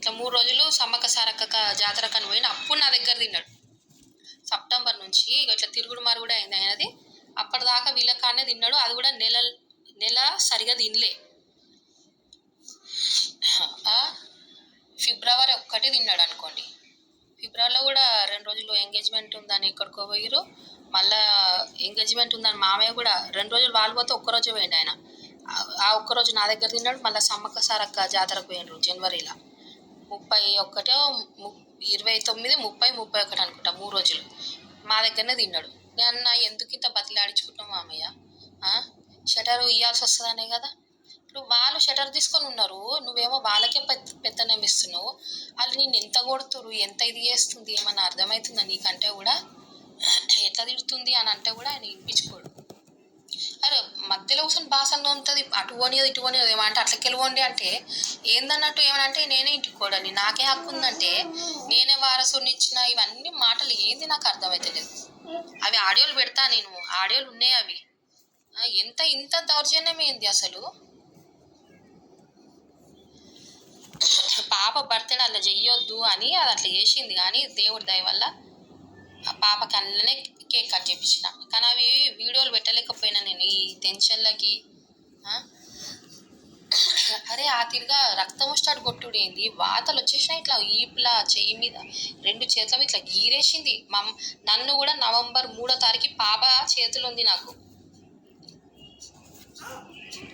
ఇట్లా 3 రోజులు సమ్మక్క సారక్క జాతర కని పోయిన అప్పుడు నా దగ్గర తిన్నాడు. సెప్టెంబర్ నుంచి ఇట్లా తిరుగుడు మారుగుడు అయింది ఆయనది. అప్పటిదాకా వీళ్ళ కాడనే తిన్నాడు. అది కూడా నెల సరిగా తినలే. ఫిబ్రవరి 1 తిన్నాడు అనుకోండి. ఫిబ్రవరిలో కూడా 2 రోజులు ఎంగేజ్మెంట్ ఉందని ఎక్కడికో పోయిరు. మళ్ళా ఎంగేజ్మెంట్ ఉందని మామయ్య కూడా 2 రోజులు వాళ్ళు పోతే ఒక్కరోజే పోయిండు ఆయన. ఆ ఒక్కరోజు నా దగ్గర తిన్నాడు. మళ్ళీ సమ్మక్క సారక్క జాతరకు పోయినరు జనవరిలో 31, 29, 30, 31 అనుకుంటా 3 రోజులు మా దగ్గరనే తిన్నాడు. నేను ఎందుకు ఇంత బతిలాడించుకుంటాం మామయ్య, షటర్ ఇవ్వాల్సి వస్తుందనే కదా. ఇప్పుడు వాళ్ళు షటర్ తీసుకొని ఉన్నారు, నువ్వేమో వాళ్ళకే పెత్తనం ఇస్తున్నావు. వాళ్ళు నేను ఎంత కొడుతురు, ఎంత ఇది చేస్తుంది, ఏమన్నా అర్థమవుతుందా నీకంటే కూడా? ఎట్లా తిడుతుంది అని అంటే కూడా ఆయన వినిపించుకోడు. అరే మధ్యలో కూర్చొని బాసనలో ఉంటుంది, అటు పోనీయదు ఇటు పోనీయదు. ఏమంటే అట్లకెళ్ళి పోండి అంటే ఏందన్నట్టు. ఏమనంటే నేనే ఇంటికి కోడని, నాకే హక్కు ఉందంటే నేనే వారసుని ఇచ్చిన. ఇవన్నీ మాటలు ఏంది నాకు అర్థమవుతలేదు. అవి ఆడియోలు పెడతా నేను, ఆడియోలు ఉన్నాయి అవి. ఇంత దౌర్జన్యం ఏంది అసలు? పాప బర్త్డే అట్లా చెయ్యొద్దు అని అది అట్లా చేసింది. కానీ దేవుడి దయ వల్ల ఆ పాప కళ్ళనే కేక్ కట్ చేయించిన. కానీ అవి వీడియోలు పెట్టలేకపోయినా నేను ఈ టెన్షన్లకి. అరే ఆ తిరిగా రక్తం స్టార్ట్ కొట్టుడు ఏంది, వాతలు వచ్చేసినాయి ఇట్లా ఈపులా, చెయ్యి మీద, 2 చేతుల మీద ఇట్లా గీరేసింది. నన్ను కూడా నవంబర్ 3వ తారీఖు పాప చేతులు ఉంది నాకు.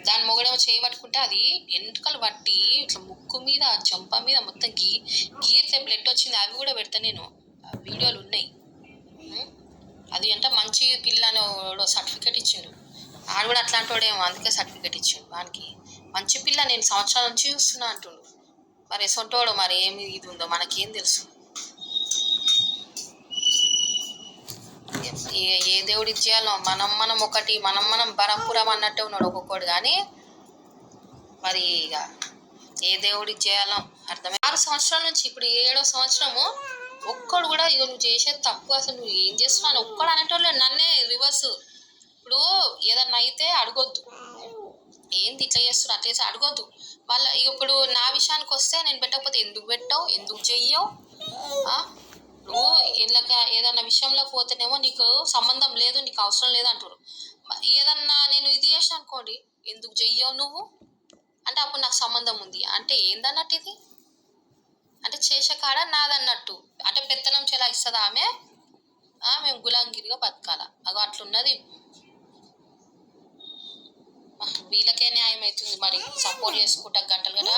దాని మొగడేమో చేయి పట్టుకుంటే అది ఎంటుకలు పట్టి ఇట్లా ముక్కు మీద, చెంప మీద మొత్తం గీరితే బ్లడ్ వచ్చింది. అవి కూడా పెడతా నేను, వీడియోలు ఉన్నాయి. అది అంటే మంచి పిల్ల అని సర్టిఫికేట్ ఇచ్చిండు. ఆడు కూడా అట్లాంటి వాడేమో, అందుకే సర్టిఫికేట్ ఇచ్చిండు వానికి. మంచి పిల్ల, నేను సంవత్సరాల నుంచి చూస్తున్నా అంటుండు. మరి సొంటోడు మరి ఏమి ఇది ఉందో మనకేం తెలుసు. ఏ దేవుడు ఇది చేయాలో, మనం ఒకటి, మనం బరంపురం అన్నట్టే ఉన్నాడు ఒక్కొక్కడు. కానీ మరి ఇక ఏ దేవుడు ఇది చేయాలో అర్థమే. 6 సంవత్సరాల నుంచి ఇప్పుడు 7వ సంవత్సరము ఒక్కడు కూడా ఇక నువ్వు చేసేది తప్పు, అసలు నువ్వు ఏం చేస్తున్నావు అని ఒక్కడు అనేటోళ్ళు. నన్నే రివర్స్. ఇప్పుడు ఏదన్నా అయితే అడగొద్దు, ఏంది ఇట్లా చేస్తున్నారు అట్లా చేసి అడగొద్దు. మళ్ళీ ఇప్పుడు నా విషయానికి వస్తే నేను పెట్టకపోతే ఎందుకు పెట్టావు, ఎందుకు చెయ్యవు. నువ్వు ఇళ్ళక ఏదన్నా విషయంలో పోతేనేమో నీకు సంబంధం లేదు, నీకు అవసరం లేదు అంటారు. ఏదన్నా నేను ఇది చేసిన అనుకోండి, ఎందుకు చెయ్యవు నువ్వు అంటే అప్పుడు నాకు సంబంధం ఉంది అంటే ఏందన్నట్టు ఇది. అంటే చేసే కాడ నాదన్నట్టు. అంటే పెత్తనం చెలా ఇస్తుందా ఆమె, మేము గులాంగిరిగా బతకాల. అగో అట్లున్నది. వీళ్ళకే న్యాయం అవుతుంది మరి, సపోర్ట్ చేసుకుంటా గంటలు కదా.